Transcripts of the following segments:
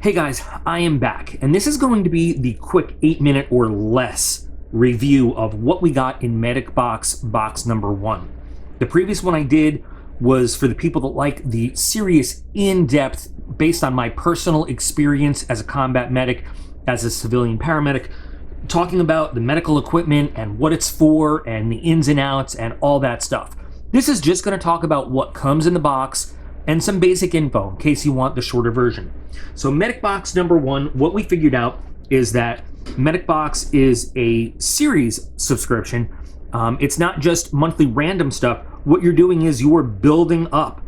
Hey guys, I am back, and this is going to be the quick 8-minute or less review of what we got in Medic Box number 1. The previous one I did was for the people that like the serious, in-depth, based on my personal experience as a combat medic, as a civilian paramedic, talking about the medical equipment and what it's for and the ins and outs and all that stuff. This is just going to talk about what comes in the box and some basic info in case you want the shorter version. So Medic Box number 1, what we figured out is that Medic Box is a series subscription. It's not just monthly random stuff. What you're doing is you're building up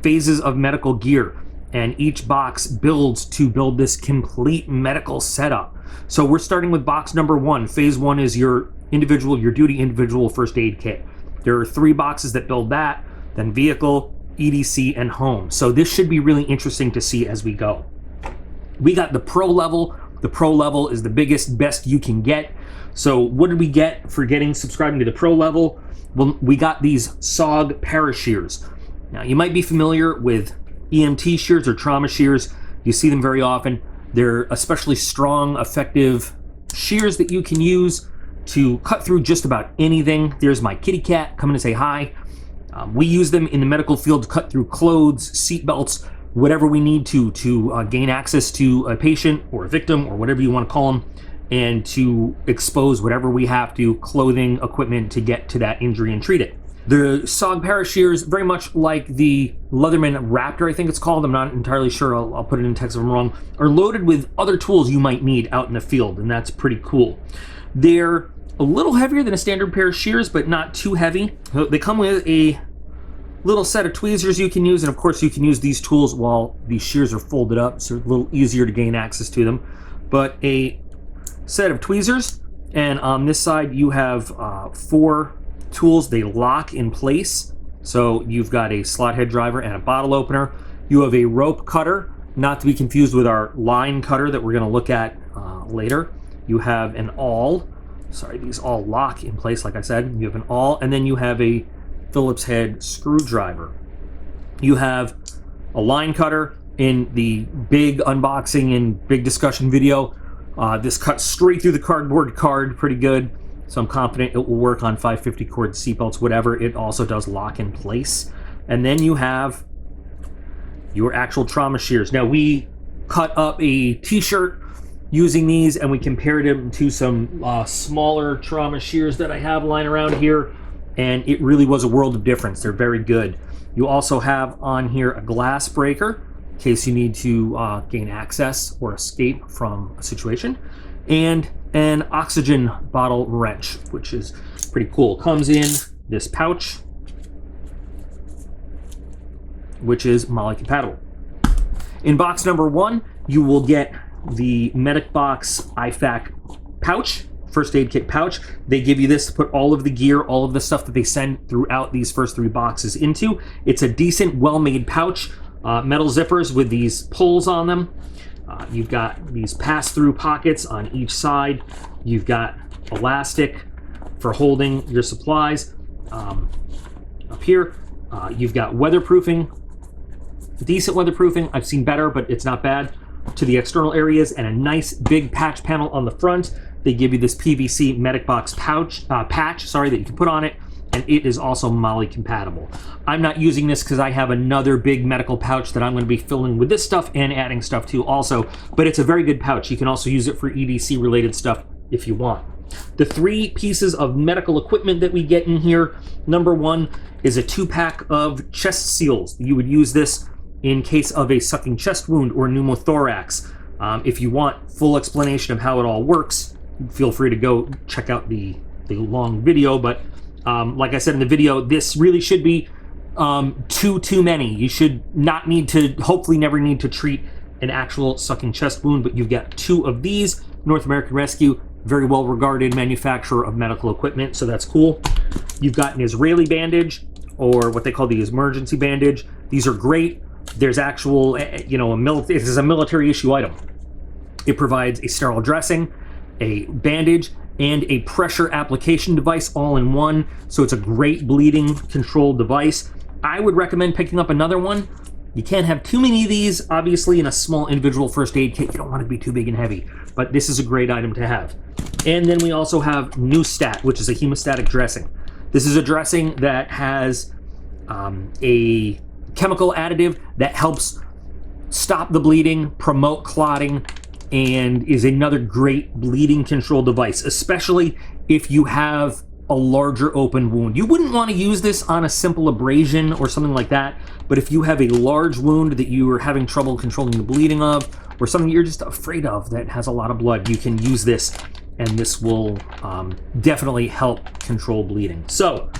phases of medical gear, and each box builds to build this complete medical setup. So we're starting with box number 1. Phase 1 is your duty individual first aid kit. There are 3 boxes that build that, then vehicle, EDC, and home. So this should be really interesting to see as we go. We got the pro level. The pro level is the biggest, best you can get. So what did we get for subscribing to the pro level? Well, we got these SOG parashears. Now you might be familiar with EMT shears or trauma shears. You see them very often. They're especially strong, effective shears that you can use to cut through just about anything. There's my kitty cat coming to say hi. We use them in the medical field to cut through clothes, seat belts, whatever we need to gain access to a patient or a victim or whatever you want to call them, and to expose whatever we have to, clothing, equipment, to get to that injury and treat it. The SOG parashears, very much like the Leatherman Raptor, I think it's called, I'm not entirely sure, I'll put it in text if I'm wrong, are loaded with other tools you might need out in the field, and that's pretty cool. They're a little heavier than a standard pair of shears, but not too heavy. They come with a little set of tweezers you can use, and of course you can use these tools while these shears are folded up, so it's a little easier to gain access to them. But a set of tweezers, and on this side you have 4 tools. They lock in place, so you've got a slot head driver and a bottle opener. You have a rope cutter, not to be confused with our line cutter that we're going to look at later. You have an awl. Sorry, these all lock in place, like I said. You have an awl, and then you have a Phillips head screwdriver. You have a line cutter. In the big unboxing and big discussion video, this cuts straight through the cardboard card pretty good, so I'm confident it will work on 550 cord seatbelts, whatever. It also does lock in place. And then you have your actual trauma shears. Now, we cut up a t-shirt using these, and we compared them to some smaller trauma shears that I have lying around here, and it really was a world of difference. They're very good. You also have on here a glass breaker in case you need to gain access or escape from a situation, and an oxygen bottle wrench, which is pretty cool. Comes in this pouch, which is MOLLE compatible. In box number 1, you will get the Medic Box IFAK pouch, first aid kit pouch. They give you this to put all of the gear, all of the stuff that they send throughout these first 3 boxes into. It's a decent, well-made pouch. Metal zippers with these pulls on them. You've got these pass-through pockets on each side. You've got elastic for holding your supplies. Up here, you've got weatherproofing, decent weatherproofing. I've seen better, but it's not bad, to the external areas, and a nice big patch panel on the front. They give you this PVC Medic Box patch that you can put on it, and it is also MOLLE compatible. I'm not using this because I have another big medical pouch that I'm going to be filling with this stuff and adding stuff to also, but it's a very good pouch. You can also use it for EDC related stuff if you want. The 3 pieces of medical equipment that we get in here, number 1 is a 2-pack of chest seals. You would use this in case of a sucking chest wound or pneumothorax. If you want full explanation of how it all works, feel free to go check out the long video, but like I said in the video, this really should be too many. You should not need to, hopefully never need to treat an actual sucking chest wound, but you've got 2 of these. North American Rescue, very well regarded manufacturer of medical equipment, so that's cool. You've got an Israeli bandage, or what they call the emergency bandage. These are great. There's actual, this is a military issue item. It provides a sterile dressing, a bandage, and a pressure application device all in one. So it's a great bleeding control device. I would recommend picking up another one You can't have too many of these, obviously, in a small individual first aid kit. You don't want it to be too big and heavy, but this is a great item to have. And then we also have Newstat, which is a hemostatic dressing. This is a dressing that has a chemical additive that helps stop the bleeding, promote clotting, and is another great bleeding control device, especially if you have a larger open wound. You wouldn't want to use this on a simple abrasion or something like that, but if you have a large wound that you are having trouble controlling the bleeding of, or something you're just afraid of that has a lot of blood, you can use this, and this will definitely help control bleeding. So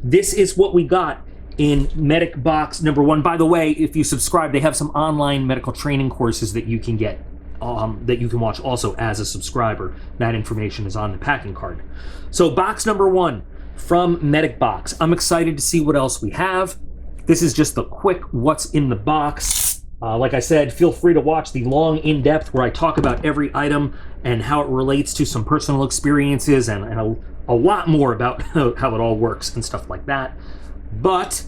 this is what we got in Medic Box number 1. By the way, if you subscribe, they have some online medical training courses that you can get, that you can watch also as a subscriber. That information is on the packing card. So box number 1 from Medic Box. I'm excited to see what else we have. This is just the quick what's in the box. Like I said, feel free to watch the long in-depth where I talk about every item and how it relates to some personal experiences and a lot more about how it all works and stuff like that. But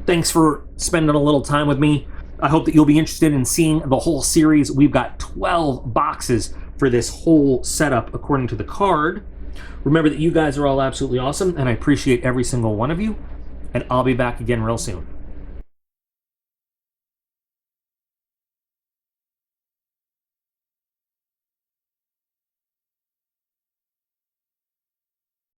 thanks for spending a little time with me. I hope that you'll be interested in seeing the whole series. We've got 12 boxes for this whole setup according to the card. Remember that you guys are all absolutely awesome, and I appreciate every single one of you, and I'll be back again real soon.